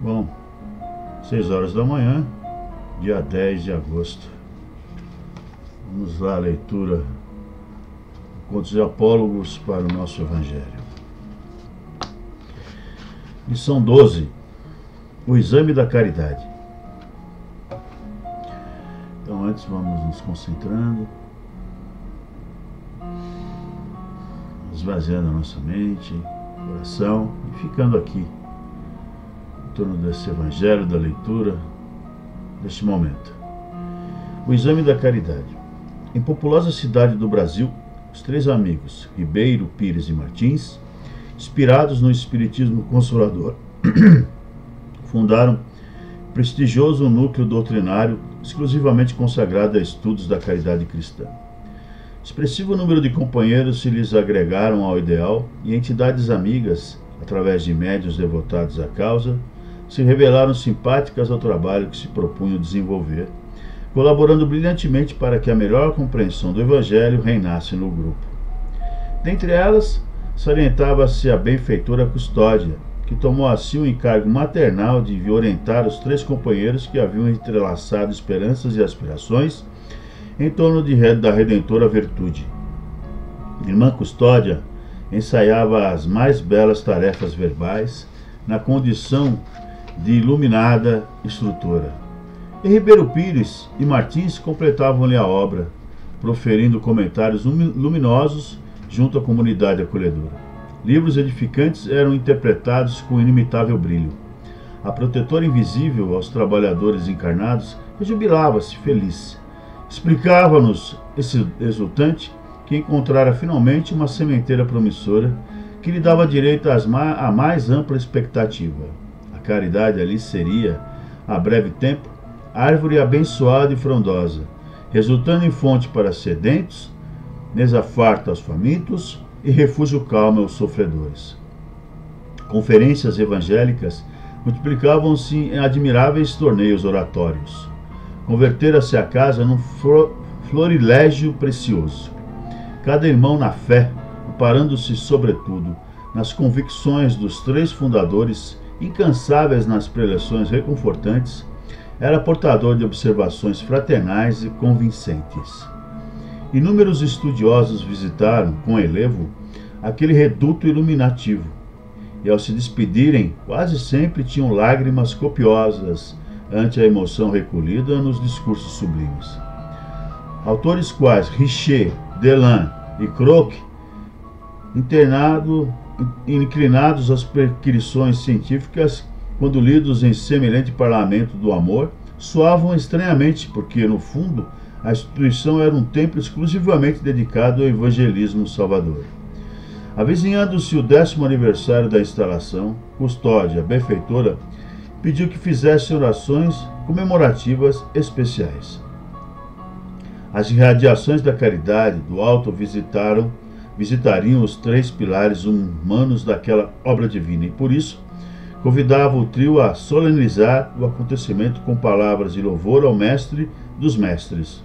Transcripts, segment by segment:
Bom, 6 horas da manhã, dia 10 de agosto. Vamos lá, a leitura Contos de Apólogos para o nosso Evangelho. Lição 12. O exame da caridade. Então, antes vamos nos concentrando, esvaziando a nossa mente, coração e ficando aqui em torno desse Evangelho, da leitura, deste momento. O exame da caridade. Em populosa cidade do Brasil, os três amigos, Ribeiro, Pires e Martins, inspirados no Espiritismo Consolador, fundaram prestigioso núcleo doutrinário exclusivamente consagrado a estudos da caridade cristã. Expressivo número de companheiros se lhes agregaram ao ideal e entidades amigas, através de médiuns devotados à causa, se revelaram simpáticas ao trabalho que se propunham desenvolver, colaborando brilhantemente para que a melhor compreensão do Evangelho reinasse no grupo. Dentre elas, salientava-se a benfeitora Custódia, que tomou a si o encargo maternal de orientar os três companheiros que haviam entrelaçado esperanças e aspirações em torno da Redentora Virtude. Irmã Custódia ensaiava as mais belas tarefas verbais na condição de iluminada instrutora. E Ribeiro Pires e Martins completavam-lhe a obra, proferindo comentários luminosos junto à comunidade acolhedora. Livros edificantes eram interpretados com inimitável brilho. A protetora invisível aos trabalhadores encarnados rejubilava-se feliz. Explicava-nos, exultante, que encontrara finalmente uma sementeira promissora que lhe dava direito à mais ampla expectativa. A caridade ali seria, a breve tempo, árvore abençoada e frondosa, resultando em fonte para sedentos, mesa farta aos famintos e refúgio calmo aos sofredores. Conferências evangélicas multiplicavam-se em admiráveis torneios oratórios. Convertera-se a casa num florilégio precioso. Cada irmão na fé, amparando-se sobretudo nas convicções dos três fundadores, incansáveis nas preleções reconfortantes, era portador de observações fraternais e convincentes. Inúmeros estudiosos visitaram, com elevo, aquele reduto iluminativo, e ao se despedirem, quase sempre tinham lágrimas copiosas ante a emoção recolhida nos discursos sublimes. Autores quais Richer, Delan e Croce, inclinados às prescrições científicas, quando lidos em semelhante parlamento do amor, soavam estranhamente, porque, no fundo, a instituição era um templo exclusivamente dedicado ao evangelismo salvador. Avizinhando-se o 10º aniversário da instalação, Custódia, benfeitora, pediu que fizesse orações comemorativas especiais. As irradiações da caridade do alto visitariam os três pilares humanos daquela obra divina e, por isso, convidava o trio a solenizar o acontecimento com palavras de louvor ao mestre dos mestres.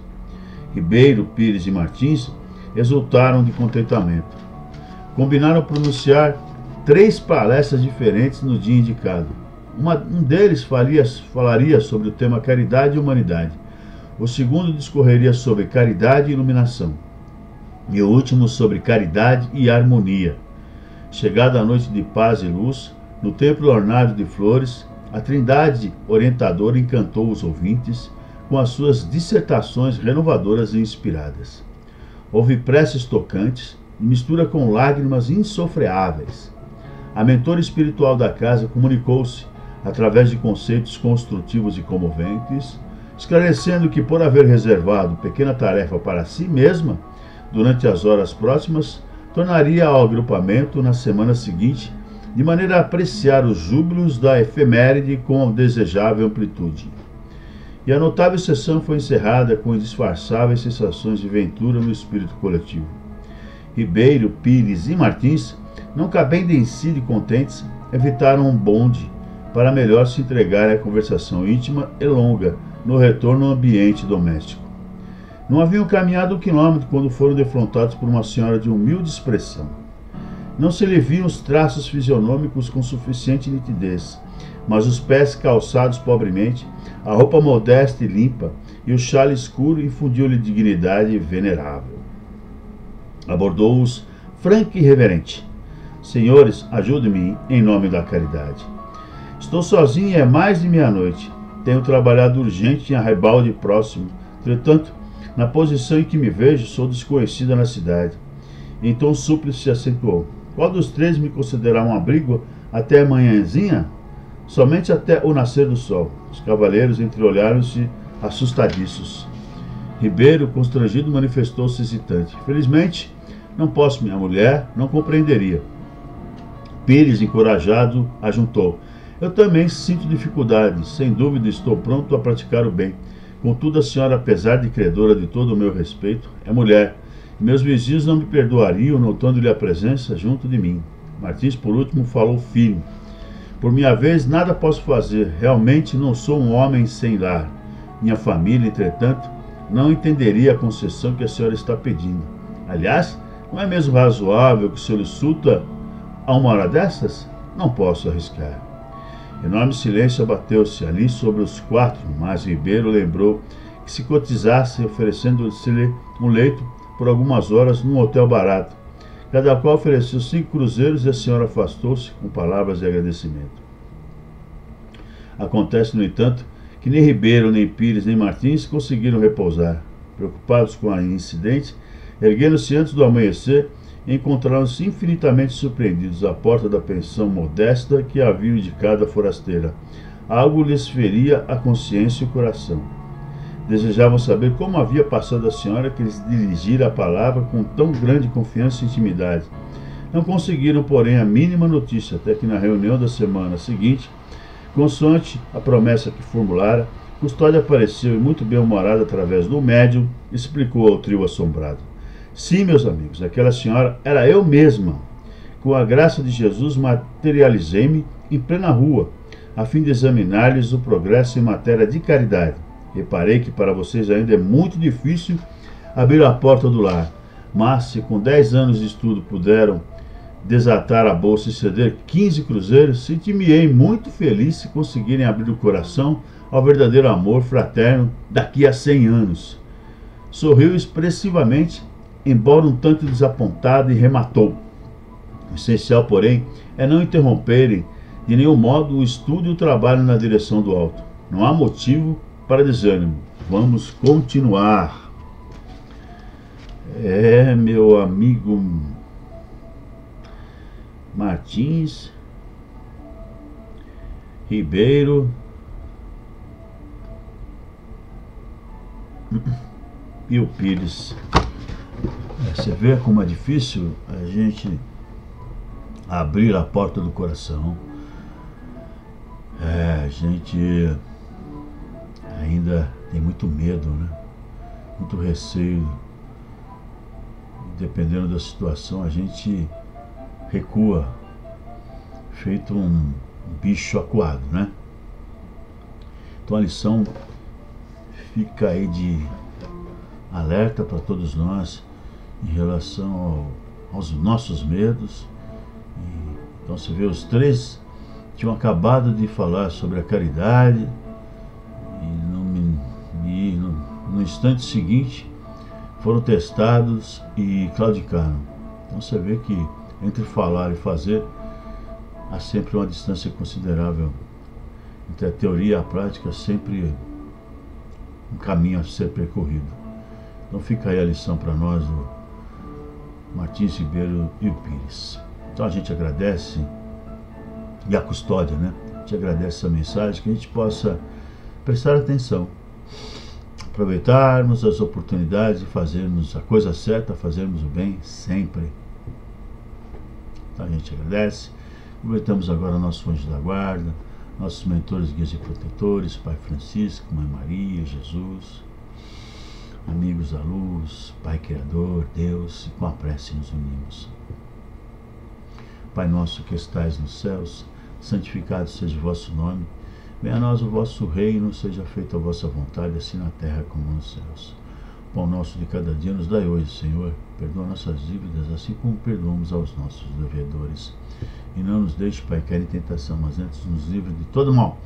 Ribeiro, Pires e Martins exultaram de contentamento. Combinaram pronunciar 3 palestras diferentes no dia indicado. Um deles falaria sobre o tema caridade e humanidade. O segundo discorreria sobre caridade e iluminação. E o último sobre caridade e harmonia. Chegada a noite de paz e luz, no templo ornado de flores, a Trindade orientadora encantou os ouvintes com as suas dissertações renovadoras e inspiradas. Houve preces tocantes, mistura com lágrimas insofreáveis. A mentora espiritual da casa comunicou-se, através de conceitos construtivos e comoventes, esclarecendo que, por haver reservado pequena tarefa para si mesma, durante as horas próximas, tornaria ao agrupamento na semana seguinte, de maneira a apreciar os júbilos da efeméride com desejável amplitude. E a notável sessão foi encerrada com indisfarçáveis sensações de ventura no espírito coletivo. Ribeiro, Pires e Martins, não cabendo em si de contentes, evitaram um bonde para melhor se entregarem à conversação íntima e longa no retorno ao ambiente doméstico. Não haviam caminhado 1 quilômetro quando foram defrontados por uma senhora de humilde expressão. Não se lhe viam os traços fisionômicos com suficiente nitidez, mas os pés calçados pobremente, a roupa modesta e limpa, e o chale escuro infundiu-lhe dignidade venerável. Abordou-os franco e reverente. Senhores, ajudem-me em nome da caridade. Estou sozinho e é mais de meia-noite. Tenho trabalhado urgente em arrabalde próximo. Entretanto, na posição em que me vejo, sou desconhecida na cidade. Então o súplice se acentuou. Qual dos três me considerará um abrigo até a manhãzinha? Somente até o nascer do sol. Os cavaleiros entreolharam-se assustadiços. Ribeiro, constrangido, manifestou-se hesitante. Felizmente, não posso, minha mulher não compreenderia. Pires, encorajado, ajuntou. Eu também sinto dificuldade. Sem dúvida estou pronto a praticar o bem. Contudo, a senhora, apesar de credora de todo o meu respeito, é mulher. Meus vizinhos não me perdoariam notando-lhe a presença junto de mim. Martins, por último, falou firme. Por minha vez, nada posso fazer. Realmente não sou um homem sem lar. Minha família, entretanto, não entenderia a concessão que a senhora está pedindo. Aliás, não é mesmo razoável que o senhor insulta a uma hora dessas? Não posso arriscar. Enorme silêncio abateu-se ali sobre os quatro, mas Ribeiro lembrou que se cotizasse, oferecendo-lhe um leito por algumas horas num hotel barato. Cada qual ofereceu 5 cruzeiros e a senhora afastou-se com palavras de agradecimento. Acontece, no entanto, que nem Ribeiro, nem Pires, nem Martins conseguiram repousar. Preocupados com o incidente, erguendo-se antes do amanhecer, encontraram-se infinitamente surpreendidos à porta da pensão modesta que haviam indicado a forasteira. Algo lhes feria a consciência e o coração. Desejavam saber como havia passado a senhora que lhes dirigira a palavra com tão grande confiança e intimidade. Não conseguiram, porém, a mínima notícia, até que na reunião da semana seguinte, consoante a promessa que formulara, Custódio apareceu e, muito bem-humorado através do médium, explicou ao trio assombrado. Sim, meus amigos, aquela senhora era eu mesma. Com a graça de Jesus, materializei-me em plena rua, a fim de examinar-lhes o progresso em matéria de caridade. Reparei que para vocês ainda é muito difícil abrir a porta do lar, mas se com 10 anos de estudo puderam desatar a bolsa e ceder 15 cruzeiros, senti-me muito feliz se conseguirem abrir o coração ao verdadeiro amor fraterno daqui a 100 anos. Sorriu expressivamente, embora um tanto desapontado, e rematou. O essencial, porém, é não interromperem de nenhum modo o estudo e o trabalho na direção do alto. Não há motivo para desânimo. Vamos continuar. Meu amigo Martins, Ribeiro e o Pires. Você vê como é difícil a gente abrir a porta do coração. A gente ainda tem muito medo, né? Muito receio. Dependendo da situação, a gente recua, feito um bicho acuado, né? Então a lição fica aí de alerta para todos nós em relação aos nossos medos. Então você vê, os três tinham acabado de falar sobre a caridade e no instante seguinte foram testados e claudicaram. Então você vê que entre falar e fazer há sempre uma distância considerável. Entre a teoria e a prática, sempre um caminho a ser percorrido. Então fica aí a lição para nós do Martins, Ribeiro e o Pires. Então a gente agradece, e a Custódia, né? A gente agradece essa mensagem, que a gente possa prestar atenção, aproveitarmos as oportunidades de fazermos a coisa certa, fazermos o bem sempre. Então a gente agradece. Aproveitamos agora nosso anjo da guarda, nossos mentores, guias e protetores, Pai Francisco, Mãe Maria, Jesus, amigos da luz, Pai Criador, Deus, e com a prece nos unimos. Pai nosso que estais nos céus, santificado seja o vosso nome. Venha a nós o vosso reino, seja feita a vossa vontade, assim na terra como nos céus. pão nosso de cada dia nos dai hoje, Senhor. Perdoa nossas dívidas, assim como perdoamos aos nossos devedores. E não nos deixe, Pai, cair em tentação, mas antes nos livre de todo mal.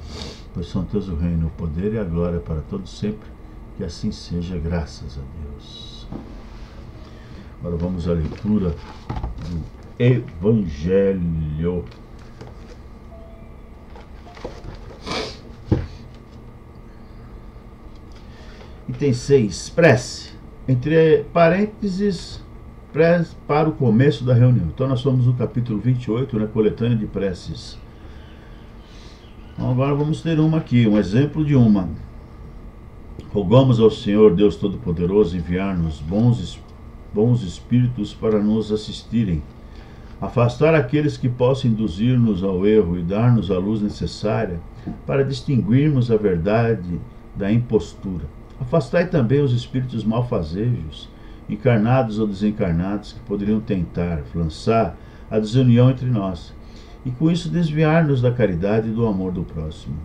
Pois são teus o reino, o poder e a glória para todos sempre. Que assim seja, graças a Deus. Agora vamos à leitura do Evangelho. Item 6, prece. Entre parênteses, prece para o começo da reunião. Então nós somos no capítulo 28, coletânea de preces. Então agora vamos ter uma aqui, um exemplo de uma. Rogamos ao Senhor Deus Todo-Poderoso enviar-nos bons espíritos para nos assistirem, afastar aqueles que possam induzir-nos ao erro e dar-nos a luz necessária para distinguirmos a verdade da impostura. Afastai também os espíritos malfazejos, encarnados ou desencarnados, que poderiam tentar lançar a desunião entre nós, e com isso desviar-nos da caridade e do amor do próximo.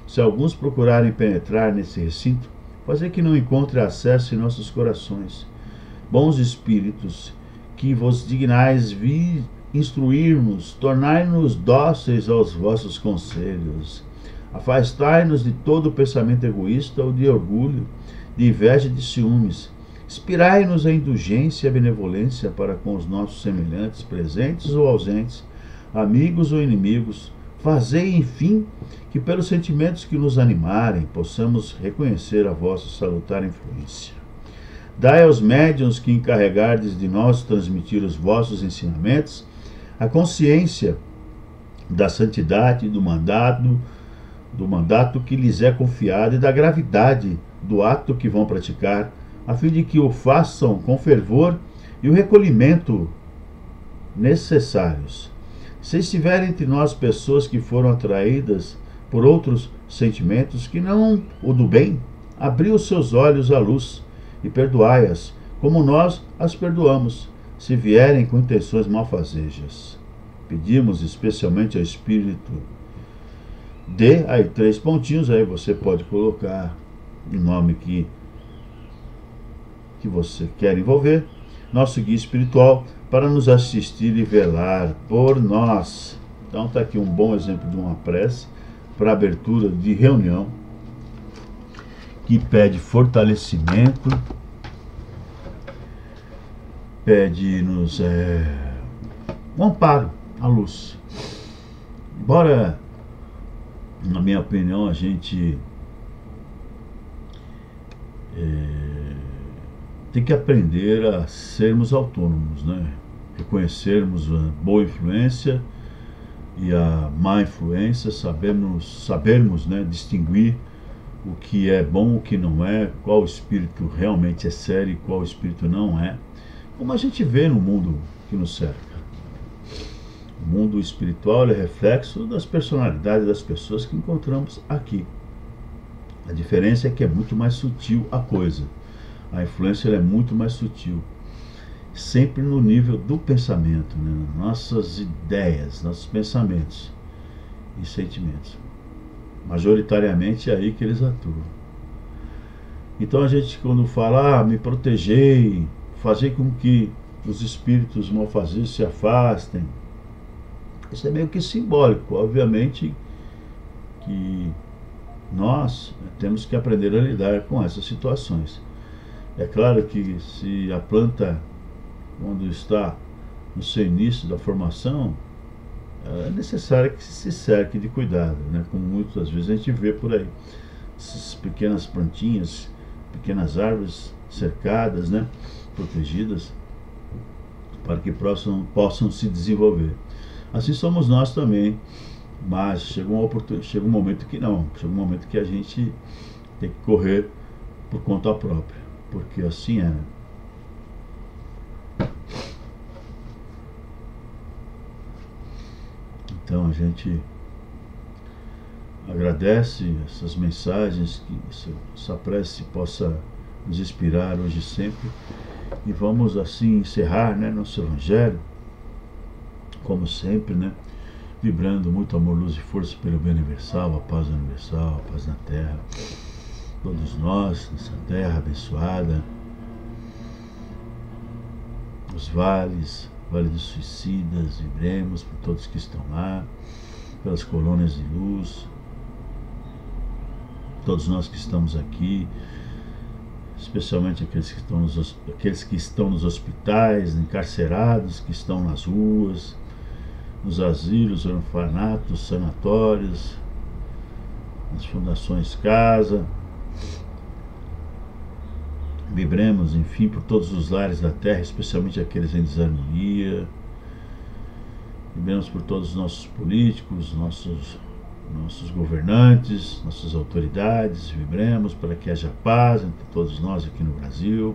Se alguns procurarem penetrar nesse recinto, fazer que não encontre acesso em nossos corações. Bons espíritos, que vos dignais vir instruir-nos, tornai-nos dóceis aos vossos conselhos. Afastai-nos de todo pensamento egoísta ou de orgulho, de inveja e de ciúmes. Inspirai-nos a indulgência e a benevolência para com os nossos semelhantes, presentes ou ausentes, amigos ou inimigos. Fazei, enfim, que pelos sentimentos que nos animarem, possamos reconhecer a vossa salutar influência. Dai aos médiuns que encarregardes de nós transmitir os vossos ensinamentos a consciência da santidade do mandato que lhes é confiado e da gravidade do ato que vão praticar, a fim de que o façam com fervor e o recolhimento necessários. Se estiverem entre nós pessoas que foram atraídas por outros sentimentos que não o do bem, abri os seus olhos à luz e perdoai-as, como nós as perdoamos, se vierem com intenções malfazejas. Pedimos especialmente ao Espírito aí 3 pontinhos, aí você pode colocar o nome que você quer envolver, nosso guia espiritual, para nos assistir e velar por nós. Então está aqui um bom exemplo de uma prece para abertura de reunião, que pede fortalecimento, pede-nos um amparo, a luz. Embora, na minha opinião, a gente tem que aprender a sermos autônomos, reconhecermos a boa influência e a má influência, sabermos distinguir o que é bom, o que não é, qual espírito realmente é sério e qual espírito não é, como a gente vê no mundo que nos cerca. O mundo espiritual é reflexo das personalidades das pessoas que encontramos aqui. A diferença é que é muito mais sutil a coisa. A influência é muito mais sutil. Sempre no nível do pensamento, nossas ideias, nossos pensamentos e sentimentos. Majoritariamente é aí que eles atuam. Então a gente, quando fala, me protegei, fazer com que os espíritos malfazejos se afastem, isso é meio que simbólico. Obviamente que nós temos que aprender a lidar com essas situações. É claro que se a planta, quando está no seu início da formação, é necessário que se cerque de cuidado, como muitas vezes a gente vê por aí, essas pequenas plantinhas, pequenas árvores cercadas, protegidas, para que possam se desenvolver. Assim somos nós também, mas chega um momento que não, chega um momento que a gente tem que correr por conta própria, porque assim é. Então a gente agradece essas mensagens, que essa prece possa nos inspirar hoje e sempre, e vamos assim encerrar nosso Evangelho, como sempre, vibrando muito amor, luz e força pelo bem universal, a paz na Terra. todos nós, nessa terra abençoada, os vales, Vale dos Suicidas, vibremos por todos que estão lá, pelas colônias de luz, todos nós que estamos aqui, especialmente aqueles que estão nos hospitais, encarcerados, que estão nas ruas, nos asilos, orfanatos, sanatórios, nas fundações casa. Vibremos, enfim, por todos os lares da terra, especialmente aqueles em desarmonia. Vibremos por todos os nossos políticos, nossos governantes, nossas autoridades. Vibremos para que haja paz entre todos nós aqui no Brasil.